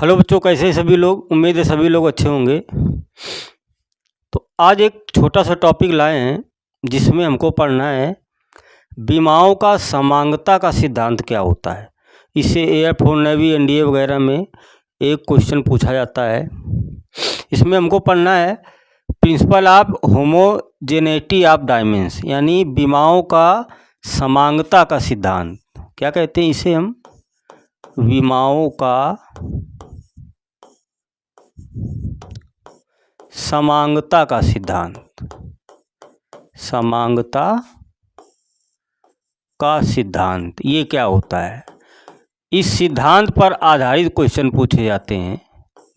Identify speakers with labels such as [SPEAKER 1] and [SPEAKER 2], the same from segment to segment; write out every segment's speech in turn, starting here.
[SPEAKER 1] Hello बच्चों, कैसे हैं सभी लोग। उम्मीद है सभी लोग अच्छे होंगे। तो आज एक छोटा सा टॉपिक लाए हैं जिसमें हमको पढ़ना है बीमाओं का समांगता का सिद्धांत क्या होता है। इससे एयरफोर्स, नेवी, एनडीए वगैरह में एक क्वेश्चन पूछा जाता है। इसमें हमको पढ़ना है प्रिंसिपल ऑफ होमोजेनिटी ऑफ डायमेंस, यानी बीमाओं का समांगता का सिद्धांत। क्या कहते हैं इसे हम? बीमाओं का समांगता का सिद्धांत। समांगता का सिद्धांत ये क्या होता है? इस सिद्धांत पर आधारित क्वेश्चन पूछे जाते हैं।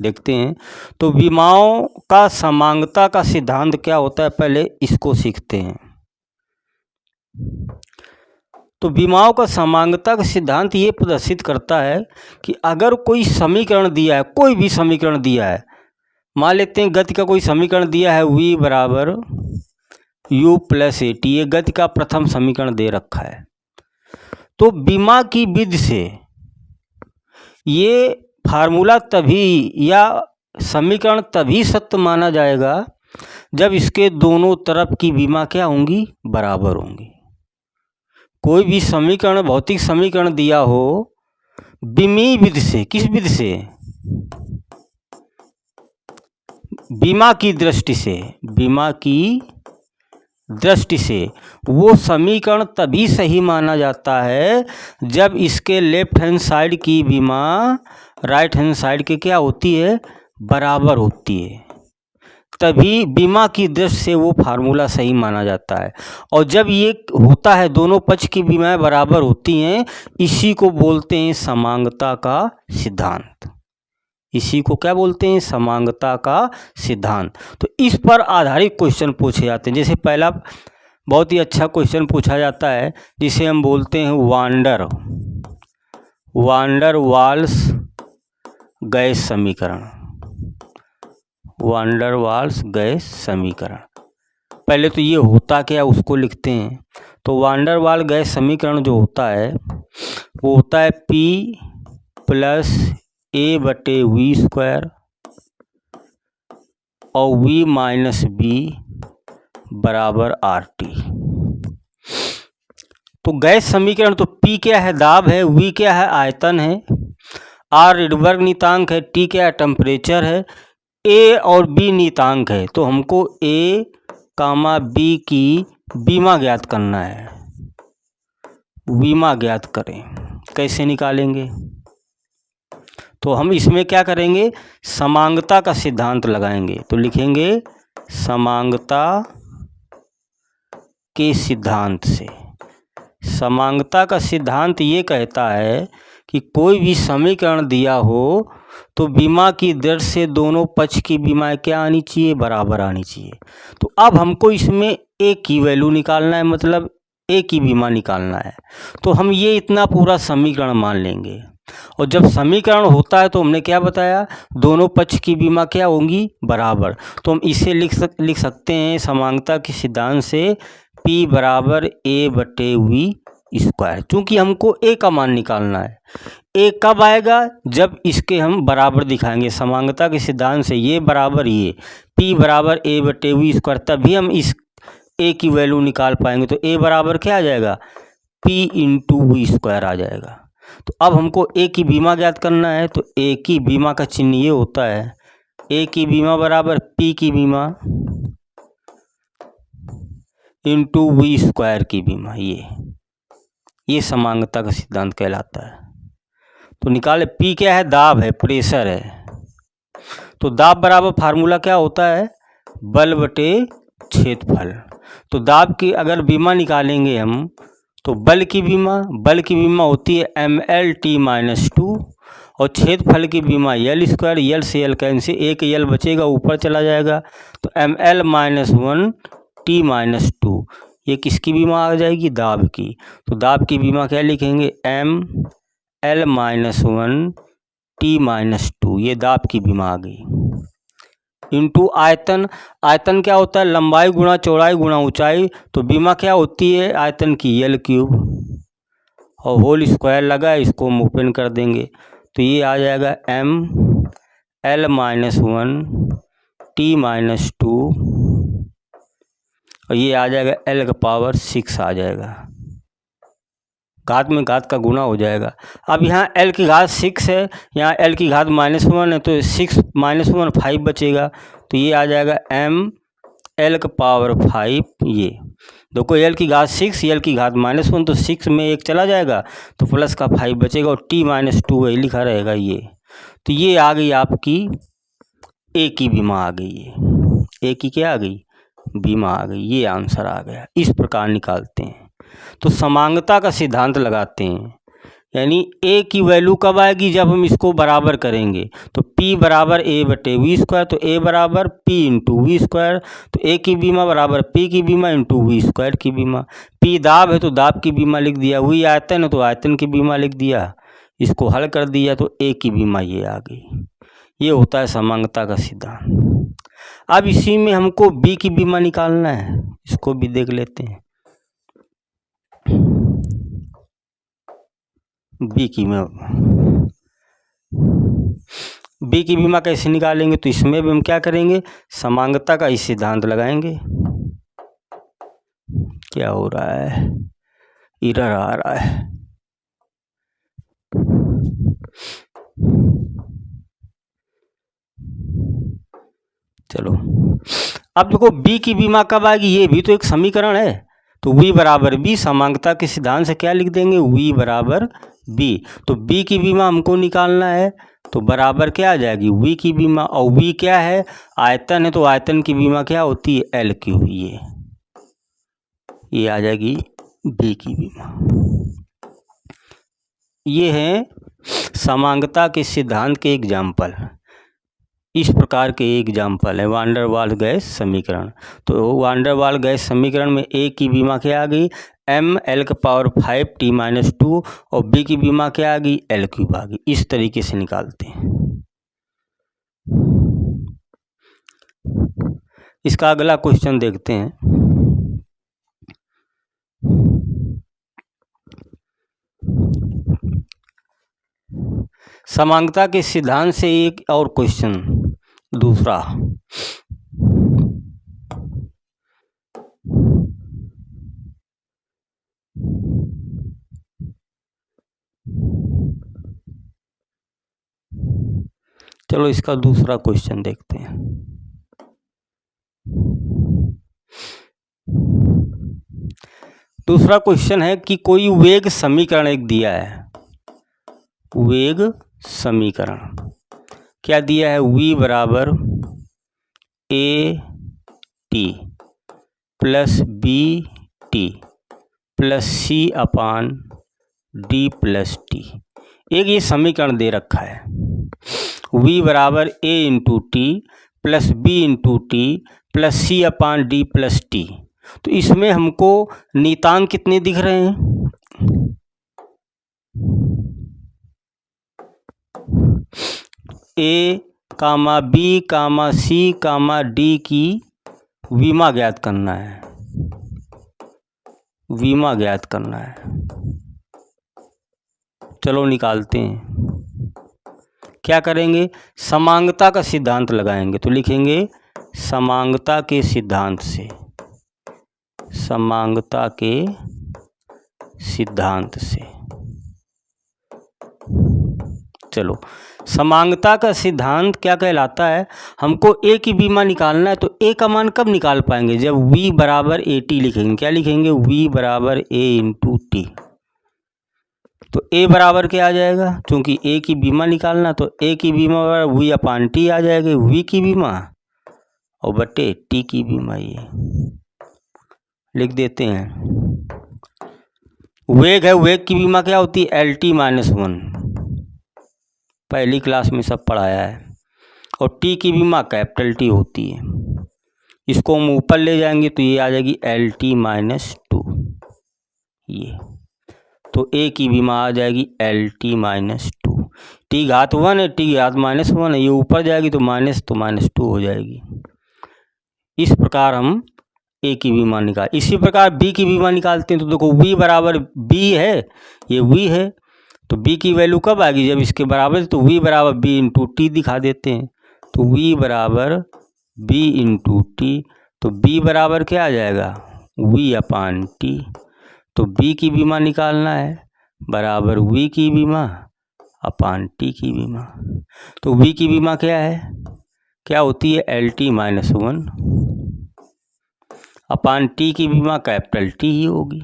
[SPEAKER 1] देखते हैं तो बीमाओं का समांगता का सिद्धांत क्या होता है, पहले इसको सीखते हैं। तो बीमाओं का समांगता का सिद्धांत ये प्रदर्शित करता है कि अगर कोई समीकरण दिया है, कोई भी समीकरण दिया है, मान लेते हैं गति का कोई समीकरण दिया है v बराबर u प्लस ए टी, ये गति का प्रथम समीकरण दे रखा है। तो बीमा की विधि से ये फार्मूला तभी या समीकरण तभी सत्य माना जाएगा जब इसके दोनों तरफ की बीमा क्या होंगी? बराबर होंगी। कोई भी समीकरण, भौतिक समीकरण दिया हो बीमीय विधि से, किस विधि से? बीमा की दृष्टि से। बीमा की दृष्टि से वो समीकरण तभी सही माना जाता है जब इसके लेफ्ट हैंड साइड की बीमा राइट हैंड साइड के क्या होती है? बराबर होती है। तभी बीमा की दृष्टि से वो फार्मूला सही माना जाता है। और जब ये होता है, दोनों पक्ष की बीमाएं बराबर होती हैं, इसी को बोलते हैं समांगता का सिद्धांत। इसी को क्या बोलते हैं? समांगता का सिद्धांत। तो इस पर आधारित क्वेश्चन पूछे जाते हैं। जैसे पहला बहुत ही अच्छा क्वेश्चन पूछा जाता है जिसे हम बोलते हैं वांडर वाल्स गैस समीकरण। वांडर वाल्स गैस समीकरण। पहले तो ये होता क्या उसको लिखते हैं। तो वांडर वाल गैस समीकरण जो होता है वो होता है P प्लस ए बटे वी स्क्वायर और V माइनस बी बराबर RT। तो गैस समीकरण, तो P क्या है? दाब है। V क्या है? आयतन है। R रिडबर्ग नीतांक है। T क्या है? टेम्परेचर है। A और B नीतांक है। तो हमको A, B की बीमा ज्ञात करना है। बीमा ज्ञात करें, कैसे निकालेंगे? तो हम इसमें क्या करेंगे? समांगता का सिद्धांत लगाएंगे। तो लिखेंगे समांगता के सिद्धांत से। समांगता का सिद्धांत ये कहता है कि कोई भी समीकरण दिया हो तो बीमा की दर से दोनों पक्ष की बीमाएं क्या आनी चाहिए? बराबर आनी चाहिए। तो अब हमको इसमें ए की वैल्यू निकालना है, मतलब ए की बीमा निकालना है। तो हम ये इतना पूरा समीकरण मान लेंगे। और जब समीकरण होता है तो हमने क्या बताया? दोनों पक्ष की बीमा क्या होंगी? बराबर। तो हम इसे लिख सकते हैं समांगता के सिद्धांत से P बराबर A बटे वी स्क्वायर। चूँकि हमको ए का मान निकालना है। ए कब आएगा? जब इसके हम बराबर दिखाएंगे। समांगता के सिद्धांत से ये बराबर ये P बराबर A बटे वी स्क्वायर, तभी हम इस ए की वैल्यू निकाल पाएंगे। तो ए बराबर क्या आ जाएगा? P इंटू वी स्क्वायर आ जाएगा। तो अब हमको ए की बीमा ज्ञात करना है। तो ए की बीमा का चिन्ह ये होता है, ए की बीमा बराबर P की बीमा इंटू वी स्क्वायर की बीमा। ये समांगता का सिद्धांत कहलाता है। तो निकाले P क्या है? दाब है, प्रेशर है। तो दाब बराबर फार्मूला क्या होता है? बल बटे क्षेत्रफल। तो दाब की अगर बीमा निकालेंगे हम तो बल की बीमा होती है MLT माइनस 2 और क्षेत्रफल की बीमा L स्क्वायर। L से L कैंसिल, एक L बचेगा, ऊपर चला जाएगा। तो ML माइनस 1 T माइनस 2, ये किसकी बीमा आ जाएगी? दाब की। तो दाब की बीमा क्या लिखेंगे? ML माइनस 1 T माइनस 2, ये दाब की बीमा आ गई। इंटू आयतन। आयतन क्या होता है? लंबाई गुणा चौड़ाई गुणा ऊंचाई। तो बीमा क्या होती है आयतन की? L क्यूब और होल स्क्वायर लगा है, इसको हम ओपन कर देंगे तो ये आ जाएगा M L minus 1 T minus 2 और ये आ जाएगा L का पावर 6 आ जाएगा, घात में घात का गुना हो जाएगा। अब यहाँ L की घात 6 है, यहाँ L की घात माइनस 1 है, तो 6 माइनस 1 5 बचेगा, तो ये आ जाएगा m L का पावर 5। ये देखो L की घात 6, L की घात माइनस 1, तो 6 में 1 चला जाएगा तो प्लस का 5 बचेगा और T माइनस 2 वही लिखा रहेगा ये। तो ये आ गई आपकी A की बीमा आ गई है, A की क्या आ गई, बीमा आ गई। ये आंसर आ गया। इस प्रकार निकालते हैं। तो समांगता का सिद्धांत लगाते हैं, यानी A की वैल्यू कब आएगी, जब हम इसको बराबर करेंगे। तो P बराबर A/V², तो A बराबर P इंटू V², तो A की बीमा बराबर P की बीमा इंटू V² की बीमा। P दाब है तो दाब की बीमा लिख दिया, V आयतन है तो आयतन की बीमा लिख दिया, इसको हल कर दिया तो A की बीमा ये आ गई। ये होता है समांगता का सिद्धांत। अब इसी में हमको B की बीमा निकालना है, इसको भी देख लेते हैं। B की बीमा कैसे निकालेंगे, तो इसमें भी हम क्या करेंगे, समांगता का ही सिद्धांत लगाएंगे। क्या हो रहा है, एरर आ रहा है। चलो अब देखो B की बीमा कब आएगी, ये भी तो एक समीकरण है। तो V बराबर B, समांगता के सिद्धांत से क्या लिख देंगे, V बराबर B। तो B की बीमा हमको निकालना है, तो बराबर क्या आ जाएगी, V की बीमा, और V क्या है, आयतन है, तो आयतन की बीमा क्या होती है, L3। ये आ जाएगी B की बीमा। ये है समांगता के सिद्धांत के एग्जाम्पल। इस प्रकार के एग्जाम्पल है वान डेर वाल्स गैस समीकरण। तो वान डेर वाल्स गैस समीकरण में A की बीमा क्या आ गई, m L का पावर 5 T माइनस 2, और B की बीमा क्या आ गई, L³ आ गई। इस तरीके से निकालते हैं। इसका अगला क्वेश्चन देखते हैं। समांगता के सिद्धांत से एक और क्वेश्चन दूसरा। चलो इसका दूसरा क्वेश्चन देखते हैं। दूसरा क्वेश्चन है कि कोई वेग समीकरण एक दिया है। वेग समीकरण क्या दिया है, V बराबर AT plus BT plus C/D plus T। एक ये समीकरण दे रखा है, V बराबर A into T plus B into T plus C/D plus T। तो इसमें हमको नियतांक कितने दिख रहे हैं, A, B, C, D की विमा ज्ञात करना है। विमा ज्ञात करना है। चलो निकालते हैं। क्या करेंगे, समांगता का सिद्धांत लगाएंगे। तो लिखेंगे समांगता के सिद्धांत से, समांगता के सिद्धांत से। चलो समांगता का सिद्धांत क्या कहलाता है, हमको A की बीमा निकालना है। तो A का मान कब निकाल पाएंगे, जब V बराबर AT लिखेंगे। क्या लिखेंगे, V बराबर A इंटू टी। तो A बराबर क्या आ जाएगा, क्योंकि A की बीमा निकालना, तो A की बीमा बराबर V/T आ जाएगी, V की बीमा और बटे T की बीमा। ये लिख देते हैं। वेग है, वेग की बीमा क्या होती है, LT माइनस 1, पहली क्लास में सब पढ़ाया है। और T की बीमा कैपिटल T होती है। इसको हम ऊपर ले जाएंगे तो ये आ जाएगी LT माइनस 2। ये तो A की बीमा आ जाएगी LT माइनस 2। T घात 1 है, T घात माइनस 1 है, ये ऊपर जाएगी तो माइनस 2 हो जाएगी। इस प्रकार हम A की बीमा निकाल। इसी प्रकार B की बीमा निकालते हैं। तो देखो V बराबर B है, ये V है, तो B की वैल्यू कब आएगी, जब इसके बराबर। तो V बराबर B इंटू टी दिखा देते हैं। तो v बराबर b इंटू टी। तो b बराबर क्या आ जाएगा, v अपान टी। तो b की विमा निकालना है, बराबर v की विमा अपान टी की विमा। तो v की विमा क्या है, क्या होती है, एल टी माइनस 1 अपान टी की विमा कैपिटल टी ही होगी।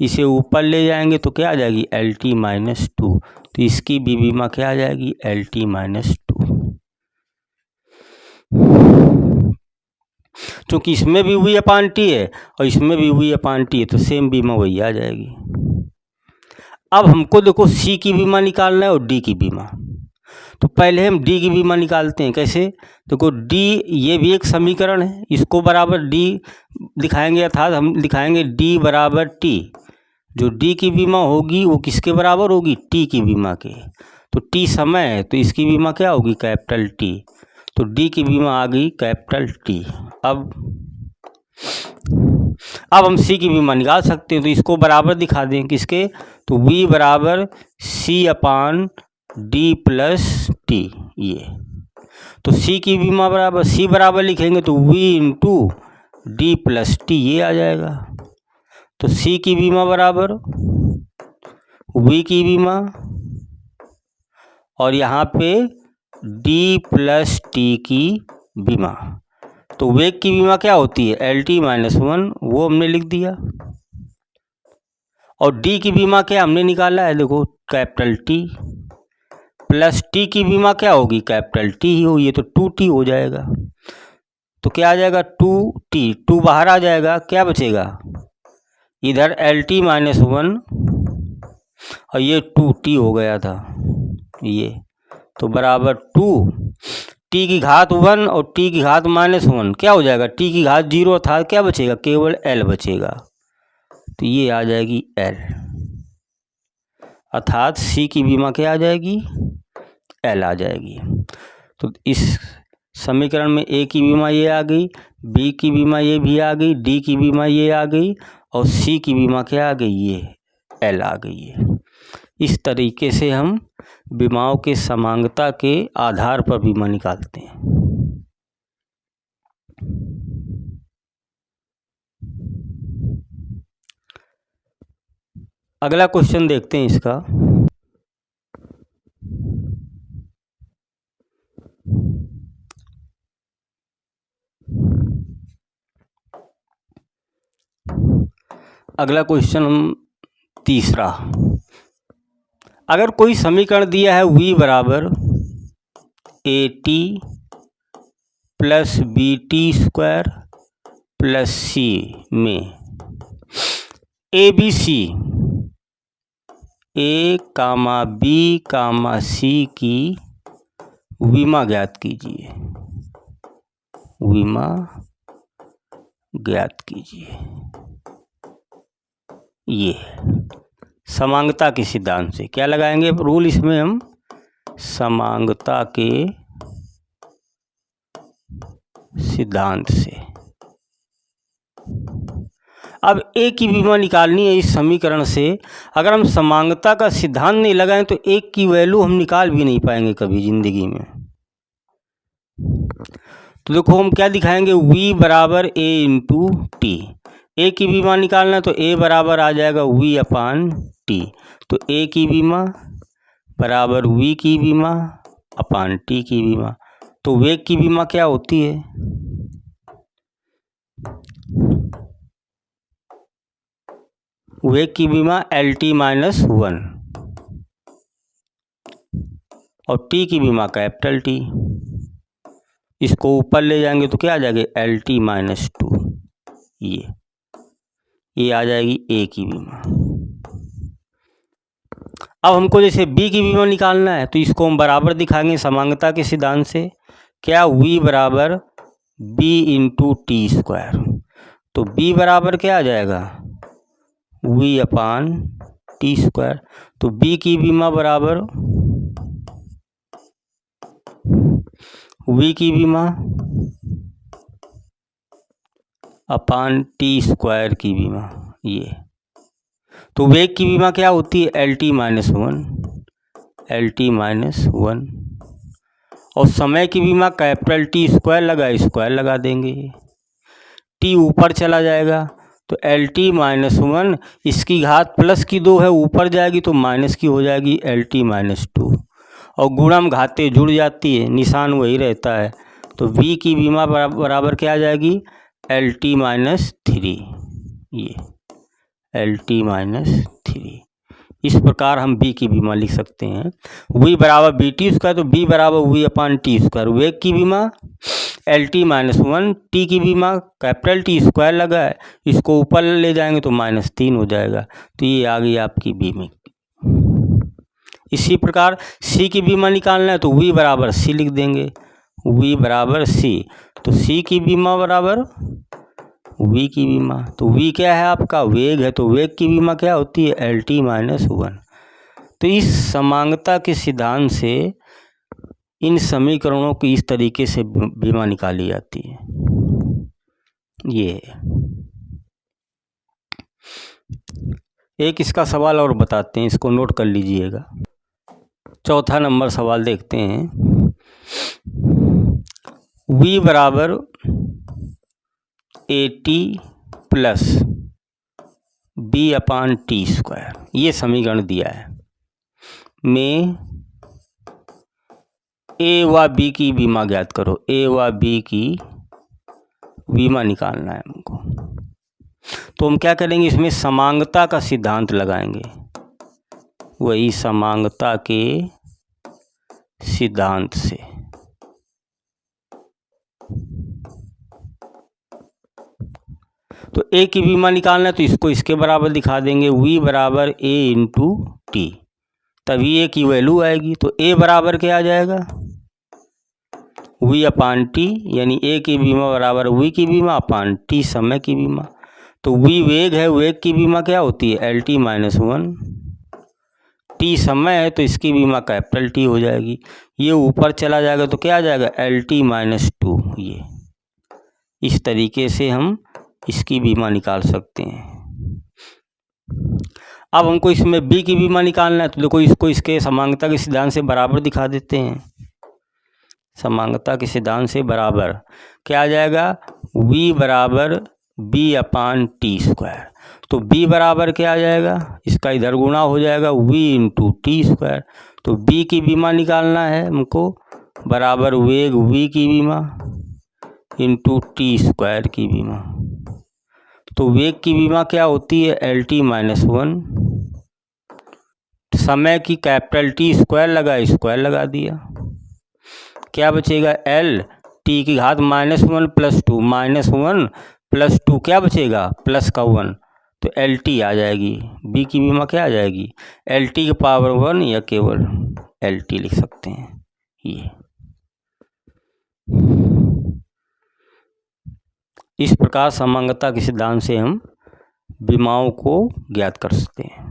[SPEAKER 1] इसे ऊपर ले जाएंगे तो क्या आ जाएगी, एल टी माइनस 2। तो इसकी भी विमा क्या आ जाएगी, एल टी माइनस 2। क्योंकि इसमें भी v अपान टी है और इसमें भी v अपान टी है, तो सेम बीमा वही आ जाएगी। अब हमको देखो c की बीमा निकालना है और d की बीमा। तो पहले हम d की बीमा निकालते हैं। कैसे, देखो d ये भी एक समीकरण है, इसको बराबर d दिखाएंगे, अर्थात हम दिखाएंगे d बराबर t। जो d की बीमा होगी वो किसके बराबर होगी, t की बीमा के। तो t समय है तो इसकी बीमा क्या होगी, कैपिटल T। तो d की बीमा आ गई कैपिटल T। अब हम c की बीमा निकाल सकते हैं, तो इसको बराबर दिखा दें किसके, तो v बराबर c अपान डी प्लस टी। ये तो c की बीमा बराबर c बराबर लिखेंगे तो v into D plus T ये आ जाएगा। तो c की बीमा बराबर v की बीमा और यहाँ पे d प्लस टी की बीमा। तो वेग की बीमा क्या होती है, एल टी माइनस 1, वो हमने लिख दिया। और d की बीमा क्या हमने निकाला है, देखो कैपिटल T प्लस t की बीमा क्या होगी, कैपिटल T ही होगी, ये तो 2t हो जाएगा। तो क्या आ जाएगा, 2t, 2 बाहर आ जाएगा, क्या बचेगा, इधर एल टी माइनस 1 और ये 2t हो गया था ये। तो बराबर 2 t की घात 1 और t की घात माइनस 1 क्या हो जाएगा, t की घात 0 था, क्या बचेगा, केवल l बचेगा। तो ये आ जाएगी l, अर्थात c की बीमा क्या आ जाएगी, l आ जाएगी। तो इस समीकरण में a की बीमा ये आ गई, b की बीमा ये भी आ गई, d की बीमा ये आ गई और c की बीमा क्या आ गई, ये l आ गई है। इस तरीके से हम बीमाओं के समांगता के आधार पर बीमा निकालते हैं। अगला क्वेश्चन देखते हैं इसका। अगला क्वेश्चन हम तीसरा, अगर कोई समीकरण दिया है v बराबर A T plus B T square plus C में A B C A comma B comma सी की विमा ज्ञात कीजिए, विमा ज्ञात कीजिए। ये समांगता के सिद्धांत से क्या लगाएंगे रूल, इसमें हम समांगता के सिद्धांत से। अब ए की विमा निकालनी है इस समीकरण से। अगर हम समांगता का सिद्धांत नहीं लगाएं तो एक की वैल्यू हम निकाल भी नहीं पाएंगे कभी जिंदगी में। तो देखो हम क्या दिखाएंगे, v बराबर a इंटू टी। ए की बीमा निकालना है तो a बराबर आ जाएगा v अपान टी। तो a की बीमा बराबर v की बीमा अपान t की बीमा। तो वेग की बीमा क्या होती है, वेग की बीमा एल टी माइनस 1 और t की बीमा कैपिटल T। इसको ऊपर ले जाएंगे तो क्या आ जाएगा, एल टी माइनस 2। ये आ जाएगी ए की बीमा। अब हमको जैसे बी की बीमा निकालना है तो इसको हम बराबर दिखाएंगे समांगता के सिद्धांत से। क्या, v बराबर b इंटू टी स्क्वायर। तो b बराबर क्या आ जाएगा, v अपान टी स्क्वायर। तो b की बीमा बराबर v की बीमा अपान टी स्क्वायर की बीमा। ये तो वेग की बीमा क्या होती है, L T minus 1, L T minus 1 और समय की बीमा कैपिटल टी स्क्वायर लगा देंगे, टी ऊपर चला जाएगा तो एल टी माइनस 1, इसकी घात प्लस की 2 है, ऊपर जाएगी तो माइनस की हो जाएगी एल टी माइनस 2, और गुणम घाते जुड़ जाती है, निशान वही रहता है, तो v की बीमा बराबर क्या आ जाएगी एल टी माइनस 3, ये एल टी माइनस 3। इस प्रकार हम b की बीमा लिख सकते हैं। v बराबर बी टी स्क्वायर, तो b बराबर v अपान टी स्क्वायर, वेग की बीमा एल टी माइनस 1, टी की बीमा कैपिटल टी स्क्वायर लगा है, इसको ऊपर ले जाएंगे तो माइनस 3 हो जाएगा, तो ये आ गई आपकी बीमा। इसी प्रकार c की बीमा निकालना है तो v बराबर c लिख देंगे, v बराबर c, तो c की बीमा बराबर v की बीमा, तो v क्या है आपका वेग है, तो वेग की बीमा क्या होती है एल टी माइनस 1। तो इस समांगता के सिद्धांत से इन समीकरणों की इस तरीके से बीमा निकाली जाती है। ये एक इसका सवाल और बताते हैं, इसको नोट कर लीजिएगा। चौथा नंबर सवाल देखते हैं। v बराबर A T plus b upon t square, ये समीकरण दिया है, में ए व बी की बीमा ज्ञात करो, ए व बी की बीमा निकालना है हमको। तो हम क्या करेंगे, इसमें समांगता का सिद्धांत लगाएंगे, वही समांगता के सिद्धांत से। तो ए की बीमा निकालना है तो इसको इसके बराबर दिखा देंगे, v बराबर a इंटू टी, तभी ए की वैल्यू आएगी। तो a बराबर क्या आ जाएगा v अपान टी, यानी a की बीमा बराबर v की बीमा अपान टी समय की बीमा। तो v वेग है, वेग की बीमा क्या होती है एल टी माइनस 1, टी समय है तो इसकी बीमा कैपिटल टी हो जाएगी, ये ऊपर चला जाएगा तो क्या आ जाएगा एल टी माइनस 2। ये इस तरीके से हम इसकी बीमा निकाल सकते हैं। अब हमको इसमें b की बीमा निकालना है तो देखो इसको इसके समांगता के सिद्धांत से बराबर दिखा देते हैं। समांगता के सिद्धांत से बराबर क्या आ जाएगा, v बराबर b अपान टी स्क्वायर, तो b बराबर क्या आ जाएगा, इसका इधर गुणा हो जाएगा v इंटू टी स्क्वायर। तो b की बीमा निकालना है हमको, बराबर वेग v की बीमा इंटू टी स्क्वायर की बीमा। तो वेग की बीमा क्या होती है एल टी माइनस 1, समय की कैपिटल टी स्क्वायर लगा दिया, क्या बचेगा एल टी की घात माइनस 1 प्लस 2, माइनस 1 प्लस 2 क्या बचेगा प्लस का 1, तो एल टी आ जाएगी। बी की बीमा क्या आ जाएगी एल टी की पावर 1 या केवल एल टी लिख सकते हैं। ये इस प्रकार समांगता के सिद्धांत से हम बीमाओं को ज्ञात कर सकते हैं।